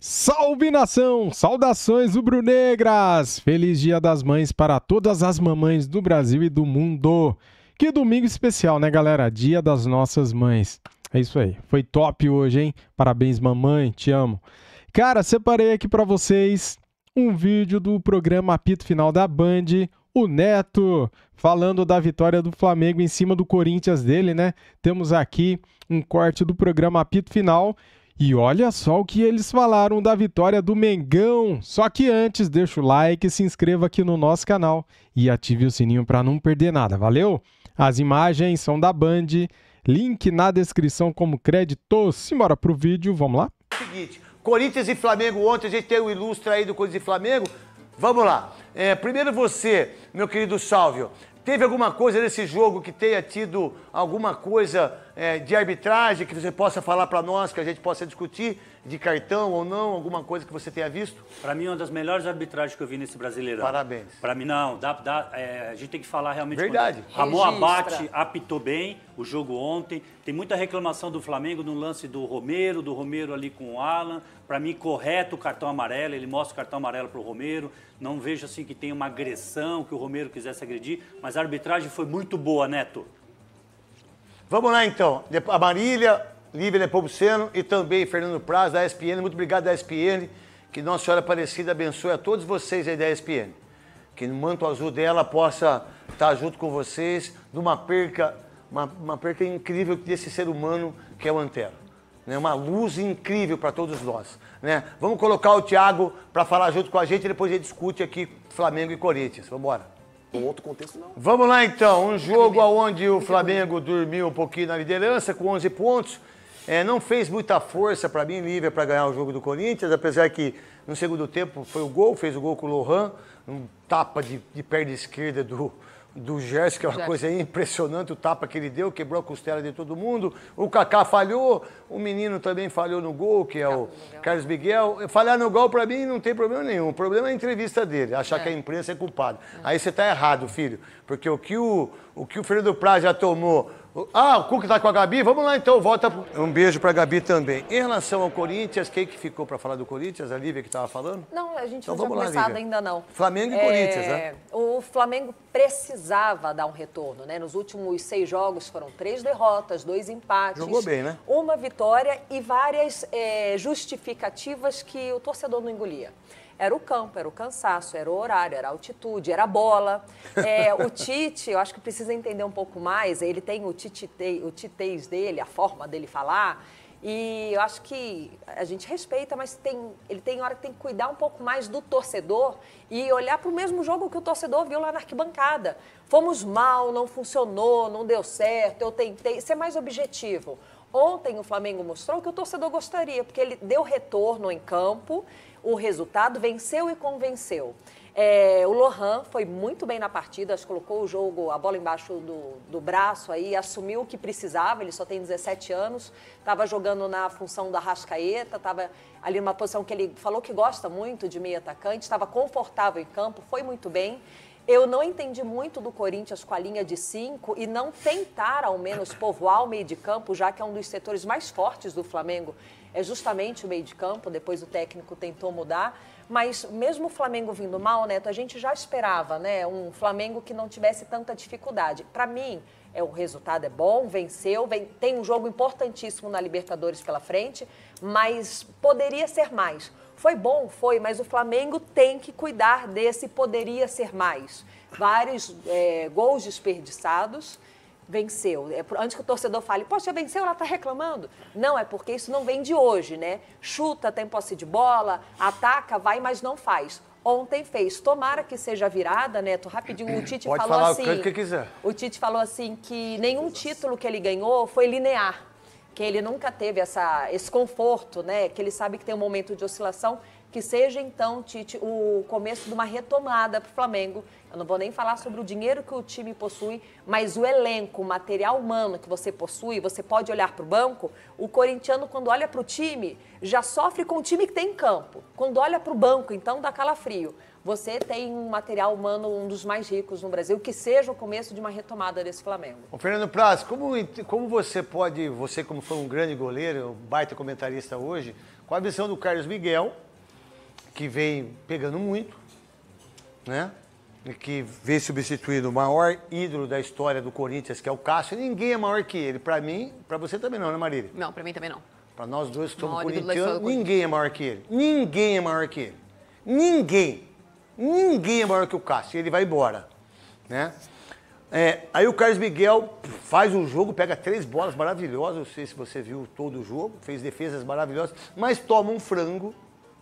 Salve nação! Saudações rubro-negras! Feliz Dia das Mães para todas as mamães do Brasil e do mundo! Que domingo especial, né, galera? Dia das nossas mães. É isso aí. Foi top hoje, hein? Parabéns, mamãe. Te amo. Cara, separei aqui para vocês um vídeo do programa Apito Final da Band. O Neto falando da vitória do Flamengo em cima do Corinthians dele, né? Temos aqui um corte do programa Apito Final. E olha só o que eles falaram da vitória do Mengão. Só que antes, deixa o like, se inscreva aqui no nosso canal e ative o sininho para não perder nada, valeu? As imagens são da Band, link na descrição como crédito. Simbora pro vídeo, vamos lá? Seguinte, Corinthians e Flamengo, ontem a gente tem o ilustre aí do Corinthians e Flamengo. Vamos lá. Primeiro você, meu querido Sálvio, teve alguma coisa nesse jogo que tenha tido alguma coisa de arbitragem que você possa falar para nós, que a gente possa discutir, de cartão ou não, alguma coisa que você tenha visto? Para mim, uma das melhores arbitragens que eu vi nesse Brasileirão. Parabéns. Para mim, não. A gente tem que falar realmente... Verdade. Ramon Abate apitou bem o jogo ontem. Tem muita reclamação do Flamengo no lance do Romero ali com o Alan. Para mim, correto o cartão amarelo. Ele mostra o cartão amarelo para o Romero. Não vejo assim que tem uma agressão, que o Romero quisesse agredir. Mas a arbitragem foi muito boa, Neto. Vamos lá, então. A Marília, Lívia Nepomuceno e também Fernando Praz, da ESPN. Muito obrigado da ESPN. Que Nossa Senhora Aparecida abençoe a todos vocês aí da ESPN. Que no manto azul dela possa estar junto com vocês numa perca, uma perca incrível desse ser humano que é o Antero. Né? Uma luz incrível para todos nós. Né? Vamos colocar o Thiago para falar junto com a gente e depois a gente discute aqui Flamengo e Corinthians. Vamos embora. Em outro contexto, não. Vamos lá, então. Um jogo onde o Flamengo dormiu um pouquinho na liderança, com 11 pontos. Não fez muita força para mim, Lívia, para ganhar o jogo do Corinthians, apesar que no segundo tempo foi o gol, fez o gol com o Lohan, um tapa de perna esquerda do Gerson, que é uma coisa impressionante, o tapa que ele deu, quebrou a costela de todo mundo. O Kaká falhou, o menino também falhou no gol, que é o Carlos Miguel. Falhar no gol, para mim, não tem problema nenhum. O problema é a entrevista dele, achar que a imprensa é culpada. Aí você tá errado, filho, porque o que o Fernando Praz já tomou... o Cuca tá com a Gabi? Vamos lá, então, volta. Um beijo pra Gabi também. Em relação ao Corinthians, quem que ficou pra falar do Corinthians? A Lívia que tava falando? Não, a gente então, não tinha começado ainda não. Flamengo e Corinthians, né? O Flamengo precisava dar um retorno, né? Nos últimos 6 jogos foram 3 derrotas, 2 empates. Jogou bem, né? Uma vitória e várias justificativas que o torcedor não engolia. Era o campo, era o cansaço, era o horário, era a altitude, era a bola. O Tite, eu acho que precisa entender um pouco mais, ele tem o titez dele, a forma dele falar, e eu acho que a gente respeita, mas ele tem hora que tem que cuidar um pouco mais do torcedor e olhar para o mesmo jogo que o torcedor viu lá na arquibancada. Fomos mal, não funcionou, não deu certo, eu tentei ser mais objetivo. Ontem o Flamengo mostrou o que o torcedor gostaria, porque ele deu retorno em campo, o resultado venceu e convenceu. O Lohan foi muito bem na partida, acho que colocou o jogo, a bola embaixo do braço aí, assumiu o que precisava, ele só tem 17 anos, estava jogando na função da Arrascaeta, estava ali numa posição que ele falou que gosta muito de meio atacante, estava confortável em campo, foi muito bem. Eu não entendi muito do Corinthians com a linha de 5 e não tentar, ao menos, povoar o meio de campo, já que é um dos setores mais fortes do Flamengo, é justamente o meio de campo, depois o técnico tentou mudar. Mas mesmo o Flamengo vindo mal, Neto, a gente já esperava, né? Um Flamengo que não tivesse tanta dificuldade. Para mim, o resultado é bom, venceu, tem um jogo importantíssimo na Libertadores pela frente, mas poderia ser mais. Foi bom, foi, mas o Flamengo tem que cuidar desse poderia ser mais. Vários gols desperdiçados, venceu. Antes que o torcedor fale, poxa, venceu, ela está reclamando. Não, é porque isso não vem de hoje, né? Chuta, tem posse de bola, ataca, vai, mas não faz. Ontem fez. Tomara que seja virada, Neto. Rapidinho, o Tite Pode falou falar assim... o que quiser. O Tite falou assim que nenhum título que ele ganhou foi linear. Que ele nunca teve esse conforto, né? Que ele sabe que tem um momento de oscilação, que seja então, Tite, o começo de uma retomada para o Flamengo. Eu não vou nem falar sobre o dinheiro que o time possui, mas o elenco, o material humano que você possui, você pode olhar para o banco. O corintiano, quando olha para o time, já sofre com o time que tem em campo. Quando olha para o banco, então dá calafrio. Você tem um material humano, um dos mais ricos no Brasil, que seja o começo de uma retomada desse Flamengo. Ô, Fernando Praz, como você como foi um grande goleiro, um baita comentarista hoje, com a visão do Carlos Miguel, que vem pegando muito, né? E que vem substituindo o maior ídolo da história do Corinthians, que é o Cássio. Ninguém é maior que ele. Para mim, para você também não, né, Marília? Não, para mim também não. Para nós dois que somos Maior ídolo da corintianos, história do ninguém é maior que ele. Ninguém é maior que ele. Ninguém. Ninguém é maior que o Cássio. Ele vai embora, né? Aí o Carlos Miguel faz um jogo, pega 3 bolas maravilhosas, não sei se você viu todo o jogo, fez defesas maravilhosas, mas toma um frango,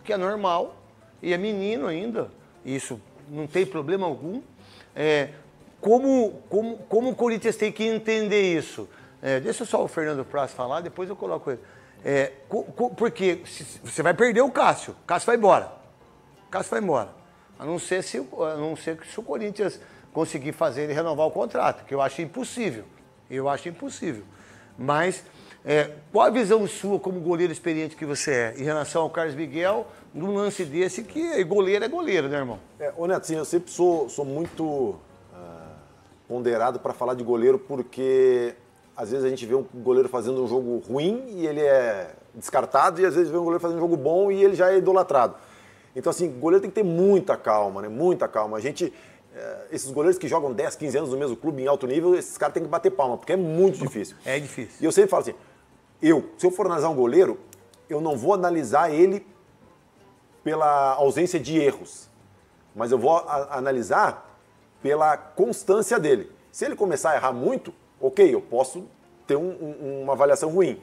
que é normal, e é menino ainda, isso não tem problema algum. Como o Corinthians tem que entender isso? Deixa só o Fernando Praz falar, depois eu coloco ele. Porque você vai perder o Cássio vai embora. O Cássio vai embora. A não ser se o Corinthians conseguir fazer ele renovar o contrato, que eu acho impossível. Mas qual a visão sua como goleiro experiente que você é em relação ao Carlos Miguel num lance desse que goleiro é goleiro, né, irmão? Ô Neto, assim, eu sempre sou muito ponderado para falar de goleiro porque às vezes a gente vê um goleiro fazendo um jogo ruim e ele é descartado e às vezes vê um goleiro fazendo um jogo bom e ele já é idolatrado. Então, assim, goleiro tem que ter muita calma, né? Muita calma. A gente... esses goleiros que jogam 10, 15 anos no mesmo clube em alto nível, esses caras têm que bater palma, porque é muito difícil. É difícil. E eu sempre falo assim, se eu for analisar um goleiro, eu não vou analisar ele pela ausência de erros, mas eu vou analisar pela constância dele. Se ele começar a errar muito, ok, eu posso ter uma avaliação ruim.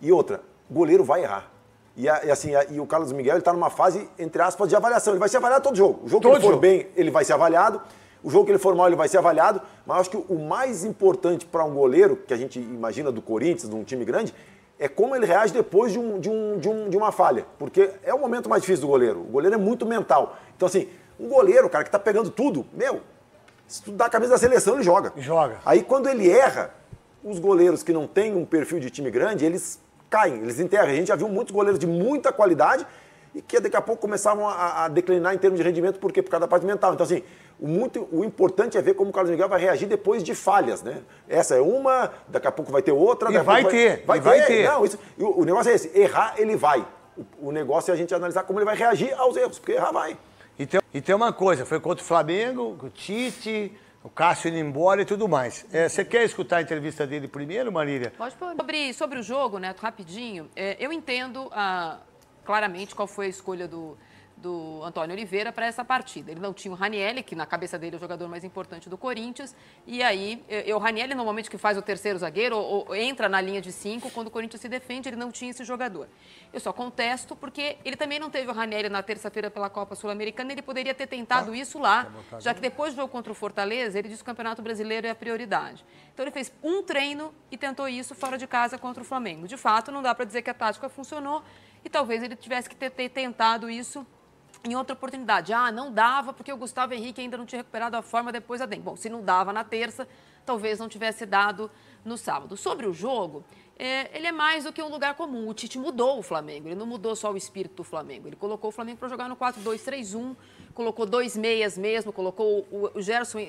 E outra, o goleiro vai errar. E o Carlos Miguel ele está numa fase, entre aspas, de avaliação. Ele vai ser avaliado todo jogo. O jogo que ele for bem, ele vai ser avaliado. O jogo que ele for mal, ele vai ser avaliado. Mas eu acho que o mais importante para um goleiro, que a gente imagina do Corinthians, de um time grande, é como ele reage depois de uma falha. Porque é o momento mais difícil do goleiro. O goleiro é muito mental. Então, assim, um goleiro, cara, que está pegando tudo, se tu dá a camisa da seleção, ele joga. Aí, quando ele erra, os goleiros que não têm um perfil de time grande, eles caem, eles enterram. A gente já viu muitos goleiros de muita qualidade e que daqui a pouco começavam a declinar em termos de rendimento, por quê? Por causa da parte mental. Então, assim, o importante é ver como o Carlos Miguel vai reagir depois de falhas, né? Essa é uma, daqui a pouco vai ter outra. E vai ter. Não, o negócio é esse, errar ele vai. O negócio é a gente analisar como ele vai reagir aos erros, porque errar vai. E tem uma coisa, foi contra o Flamengo, o Tite, o Cássio indo embora e tudo mais. Você quer escutar a entrevista dele primeiro, Marília? Pode pôr. Sobre o jogo, né, rapidinho, eu entendo claramente qual foi a escolha do Antônio Oliveira para essa partida. Ele não tinha o Ranielli, que na cabeça dele é o jogador mais importante do Corinthians, e aí o Ranielli normalmente que faz o terceiro zagueiro ou entra na linha de 5, quando o Corinthians se defende, ele não tinha esse jogador. Eu só contesto porque ele também não teve o Ranielli na terça-feira pela Copa Sul-Americana, ele poderia ter tentado isso lá, já que depois do jogo contra o Fortaleza, ele disse que o Campeonato Brasileiro é a prioridade. Então ele fez um treino e tentou isso fora de casa contra o Flamengo. De fato, não dá para dizer que a tática funcionou e talvez ele tivesse que ter tentado isso em outra oportunidade. Não dava porque o Gustavo Henrique ainda não tinha recuperado a forma depois da dengue. Bom, se não dava na terça, talvez não tivesse dado no sábado. Sobre o jogo, ele é mais do que um lugar comum. O Tite mudou o Flamengo, ele não mudou só o espírito do Flamengo. Ele colocou o Flamengo para jogar no 4-2-3-1, colocou 2 meias mesmo, colocou o Gerson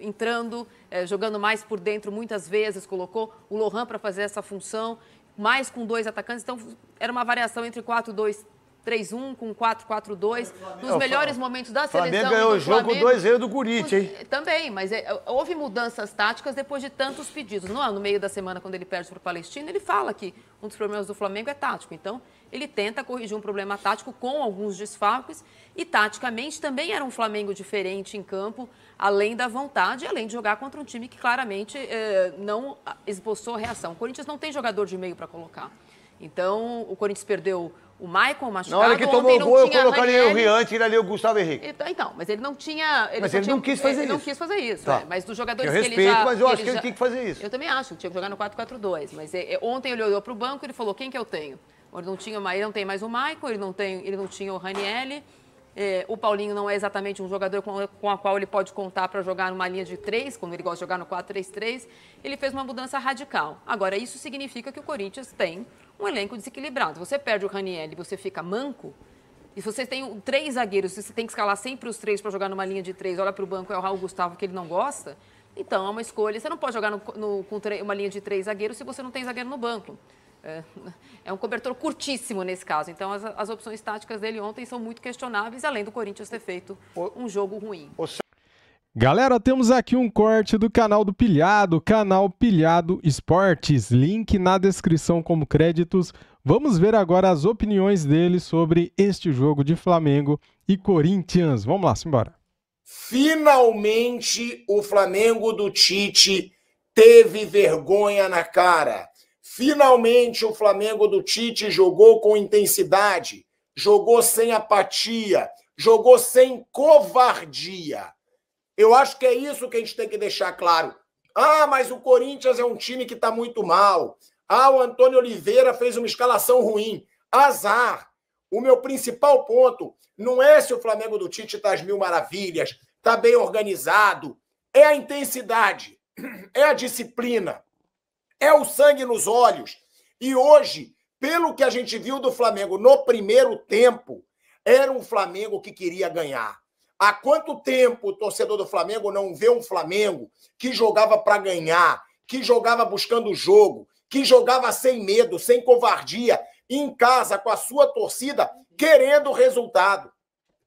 entrando, jogando mais por dentro muitas vezes, colocou o Lohan para fazer essa função, mais com 2 atacantes. Então, era uma variação entre 4-2-3-1 com 4-4-2, nos melhores momentos da seleção. O Flamengo ganhou o jogo 2-0 do Corinthians, hein? Também, mas houve mudanças táticas depois de tantos pedidos. No meio da semana, quando ele perde para o Palestino, ele fala que um dos problemas do Flamengo é tático. Então, ele tenta corrigir um problema tático com alguns desfalques e, taticamente, também era um Flamengo diferente em campo, além da vontade, além de jogar contra um time que claramente não esboçou reação. O Corinthians não tem jogador de meio para colocar. Então, o Corinthians perdeu o Maicon machucado. Na hora que tomou o gol, eu colocaria o Rian, tiraria o Gustavo Henrique. Então, mas ele não tinha... Mas ele não quis fazer isso. Ele não quis fazer isso, tá. Mas dos jogadores eu que ele já... mas eu acho que ele tinha que fazer isso. Eu também acho, que tinha que jogar no 4-4-2. Mas ontem ele olhou para o banco e ele falou, quem que eu tenho? Ele não tem mais o Maicon, ele não tinha o Ranielli. O Paulinho não é exatamente um jogador com a qual ele pode contar para jogar numa linha de 3, quando ele gosta de jogar no 4-3-3. Ele fez uma mudança radical. Agora, isso significa que o Corinthians tem um elenco desequilibrado. Você perde o Ranielli, você fica manco, e se você tem 3 zagueiros, você tem que escalar sempre os 3 para jogar numa linha de 3, olha para o banco, é o Raul Gustavo que ele não gosta, então é uma escolha. Você não pode jogar com uma linha de 3 zagueiros se você não tem zagueiro no banco. É um cobertor curtíssimo nesse caso. Então, as opções táticas dele ontem são muito questionáveis, além do Corinthians ter feito um jogo ruim. Galera, temos aqui um corte do canal do Pilhado, canal Pilhado Esportes, link na descrição como créditos. Vamos ver agora as opiniões dele sobre este jogo de Flamengo e Corinthians. Vamos lá, simbora. Finalmente o Flamengo do Tite teve vergonha na cara. Finalmente o Flamengo do Tite jogou com intensidade, jogou sem apatia, jogou sem covardia. Eu acho que é isso que a gente tem que deixar claro. Ah, mas o Corinthians é um time que está muito mal. Ah, o Antônio Oliveira fez uma escalação ruim. Azar. O meu principal ponto não é se o Flamengo do Tite está às mil maravilhas, está bem organizado. É a intensidade, é a disciplina, é o sangue nos olhos. E hoje, pelo que a gente viu do Flamengo no primeiro tempo, era um Flamengo que queria ganhar. Há quanto tempo o torcedor do Flamengo não vê um Flamengo que jogava para ganhar, que jogava buscando o jogo, que jogava sem medo, sem covardia, em casa com a sua torcida, querendo o resultado?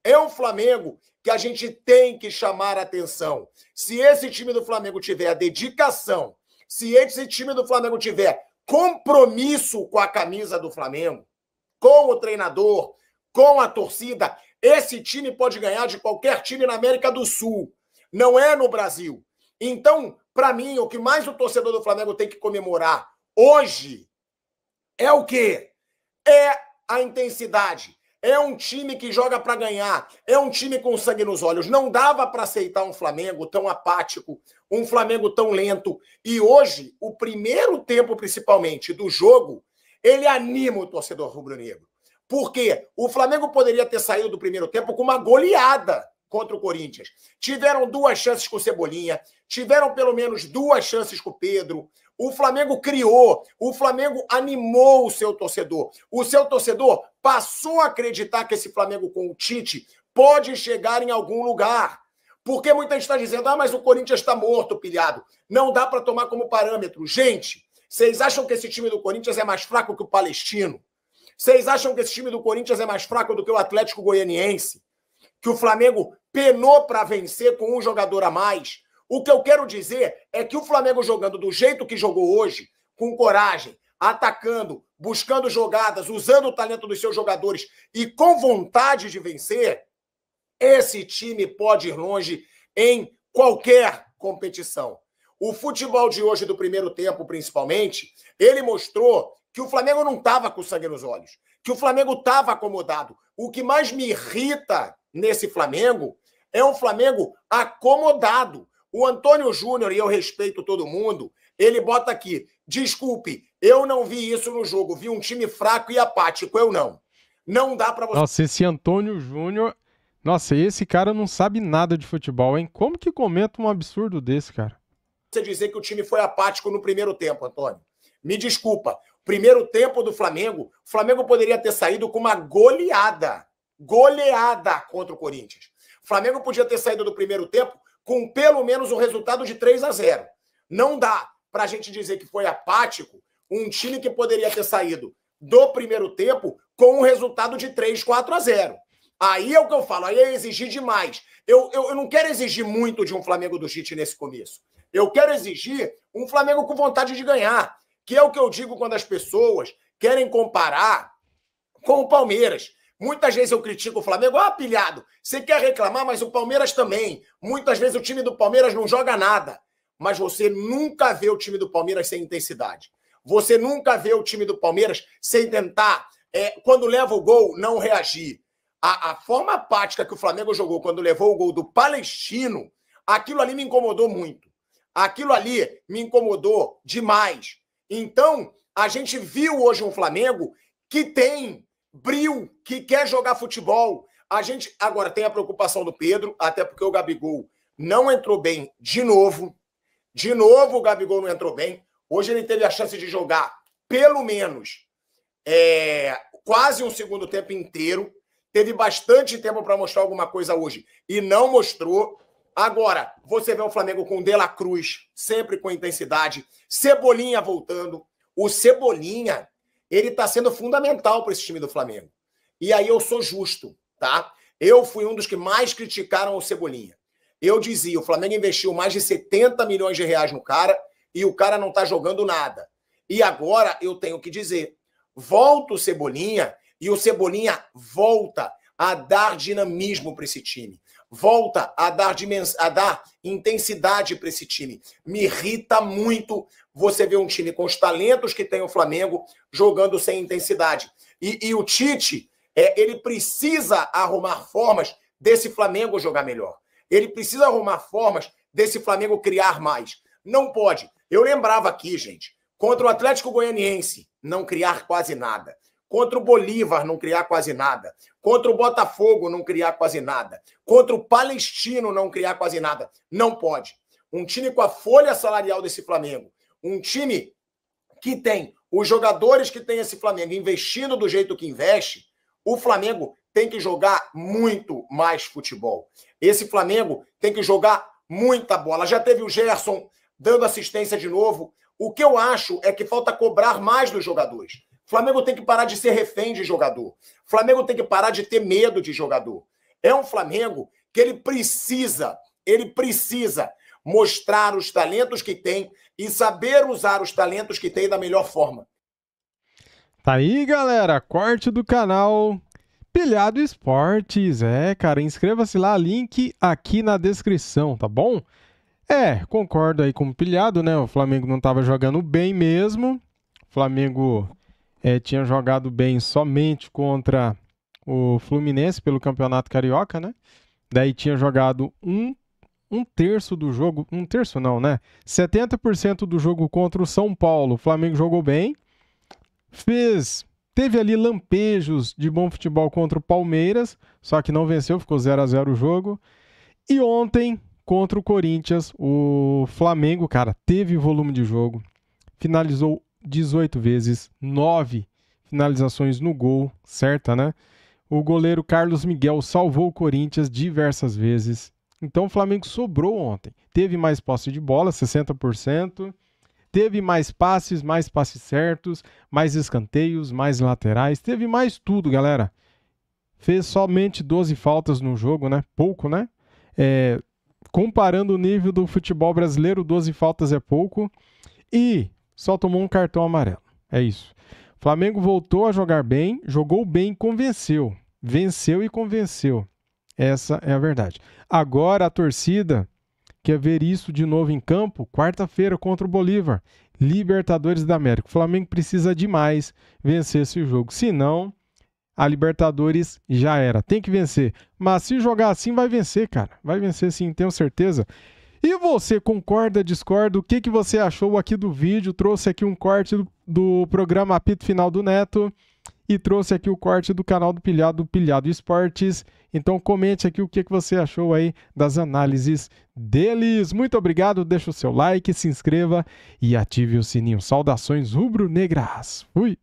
É um Flamengo que a gente tem que chamar a atenção. Se esse time do Flamengo tiver a dedicação, se esse time do Flamengo tiver compromisso com a camisa do Flamengo, com o treinador, com a torcida, esse time pode ganhar de qualquer time na América do Sul. Não é no Brasil. Então, para mim, o que mais o torcedor do Flamengo tem que comemorar hoje é o quê? É a intensidade. É um time que joga para ganhar. É um time com sangue nos olhos. Não dava para aceitar um Flamengo tão apático, um Flamengo tão lento. E hoje, o primeiro tempo, principalmente, do jogo, ele anima o torcedor rubro-negro. Porque o Flamengo poderia ter saído do primeiro tempo com uma goleada contra o Corinthians. Tiveram 2 chances com o Cebolinha, tiveram pelo menos 2 chances com o Pedro. O Flamengo criou, o Flamengo animou o seu torcedor. O seu torcedor passou a acreditar que esse Flamengo com o Tite pode chegar em algum lugar. Porque muita gente está dizendo, mas o Corinthians está morto, pilhado. Não dá para tomar como parâmetro. Gente, vocês acham que esse time do Corinthians é mais fraco que o Palestino? Vocês acham que esse time do Corinthians é mais fraco do que o Atlético Goianiense? Que o Flamengo penou para vencer com um jogador a mais? O que eu quero dizer é que o Flamengo jogando do jeito que jogou hoje, com coragem, atacando, buscando jogadas, usando o talento dos seus jogadores e com vontade de vencer, esse time pode ir longe em qualquer competição. O futebol de hoje, do primeiro tempo principalmente, ele mostrou que o Flamengo não estava com sangue nos olhos, que o Flamengo estava acomodado. O que mais me irrita nesse Flamengo é um Flamengo acomodado. O Antônio Júnior, e eu respeito todo mundo, ele bota aqui, desculpe, eu não vi isso no jogo, vi um time fraco e apático, eu não. Não dá para você... Nossa, esse Antônio Júnior... Nossa, esse cara não sabe nada de futebol, hein? Como que comenta um absurdo desse, cara? Você dizer que o time foi apático no primeiro tempo, Antônio. Me desculpa. Primeiro tempo do Flamengo, o Flamengo poderia ter saído com uma goleada. Goleada contra o Corinthians. O Flamengo podia ter saído do primeiro tempo com pelo menos um resultado de 3-0. Não dá para a gente dizer que foi apático um time que poderia ter saído do primeiro tempo com um resultado de 3-4-0. Aí é o que eu falo, aí é exigir demais. Eu não quero exigir muito de um Flamengo do Tite nesse começo. Eu quero exigir um Flamengo com vontade de ganhar, que é o que eu digo quando as pessoas querem comparar com o Palmeiras. Muitas vezes eu critico o Flamengo, pilhado, você quer reclamar, mas o Palmeiras também. Muitas vezes o time do Palmeiras não joga nada, mas você nunca vê o time do Palmeiras sem intensidade. Você nunca vê o time do Palmeiras sem tentar, quando leva o gol, não reagir. A forma apática que o Flamengo jogou quando levou o gol do Palestino, aquilo ali me incomodou muito. Aquilo ali me incomodou demais. Então, a gente viu hoje um Flamengo que tem brio, que quer jogar futebol. A gente agora tem a preocupação do Pedro, até porque o Gabigol não entrou bem de novo. De novo o Gabigol não entrou bem. Hoje ele teve a chance de jogar pelo menos quase um segundo tempo inteiro. Teve bastante tempo para mostrar alguma coisa hoje e não mostrou. Agora, você vê o Flamengo com o De La Cruz, sempre com intensidade. Cebolinha voltando. O Cebolinha, ele está sendo fundamental para esse time do Flamengo. E aí eu sou justo, tá? Eu fui um dos que mais criticaram o Cebolinha. Eu dizia, o Flamengo investiu mais de 70 milhões de reais no cara e o cara não está jogando nada. E agora eu tenho que dizer, volta o Cebolinha e o Cebolinha volta a dar dinamismo para esse time. Volta a dar intensidade para esse time. Me irrita muito você ver um time com os talentos que tem o Flamengo jogando sem intensidade. E o Tite, ele precisa arrumar formas desse Flamengo jogar melhor. Ele precisa arrumar formas desse Flamengo criar mais. Não pode. Eu lembrava aqui, gente, contra o Atlético Goianiense, não criar quase nada. Contra o Bolívar, não criar quase nada. Contra o Botafogo, não criar quase nada. Contra o Palestino, não criar quase nada. Não pode. Um time com a folha salarial desse Flamengo, um time que tem os jogadores que tem esse Flamengo investindo do jeito que investe, o Flamengo tem que jogar muito mais futebol. Esse Flamengo tem que jogar muita bola. Já teve o Gerson dando assistência de novo. O que eu acho é que falta cobrar mais dos jogadores. O Flamengo tem que parar de ser refém de jogador. O Flamengo tem que parar de ter medo de jogador. É um Flamengo que ele precisa mostrar os talentos que tem e saber usar os talentos que tem da melhor forma. Tá aí, galera. Corte do canal Pilhado Esportes. Cara, inscreva-se lá, link aqui na descrição, tá bom? Concordo aí com o Pilhado, né? O Flamengo não tava jogando bem mesmo. O Flamengo tinha jogado bem somente contra o Fluminense pelo Campeonato Carioca, né? Daí tinha jogado um terço do jogo, um terço não, né? 70% do jogo contra o São Paulo. O Flamengo jogou bem. Teve ali lampejos de bom futebol contra o Palmeiras, só que não venceu, ficou 0-0 o jogo. E ontem, contra o Corinthians, o Flamengo, cara, teve volume de jogo, finalizou 18 vezes, 9 finalizações no gol, certa, né? O goleiro Carlos Miguel salvou o Corinthians diversas vezes. Então o Flamengo sobrou ontem. Teve mais posse de bola, 60%. Teve mais passes certos, mais escanteios, mais laterais. Teve mais tudo, galera. Fez somente 12 faltas no jogo, né? Pouco, né? Comparando o nível do futebol brasileiro, 12 faltas é pouco. E só tomou um cartão amarelo. É isso. O Flamengo voltou a jogar bem, jogou bem e convenceu. Venceu e convenceu. Essa é a verdade. Agora a torcida quer ver isso de novo em campo, quarta-feira contra o Bolívar. Libertadores da América. O Flamengo precisa demais vencer esse jogo. Senão, a Libertadores já era. Tem que vencer. Mas se jogar assim, vai vencer, cara. Vai vencer sim, tenho certeza. E você, concorda, discorda? O que você achou aqui do vídeo? Trouxe aqui um corte do programa Apito Final do Neto. E trouxe aqui o corte do canal do Pilhado Esportes. Então comente aqui o que você achou aí das análises deles. Muito obrigado, deixa o seu like, se inscreva e ative o sininho. Saudações rubro-negras. Fui!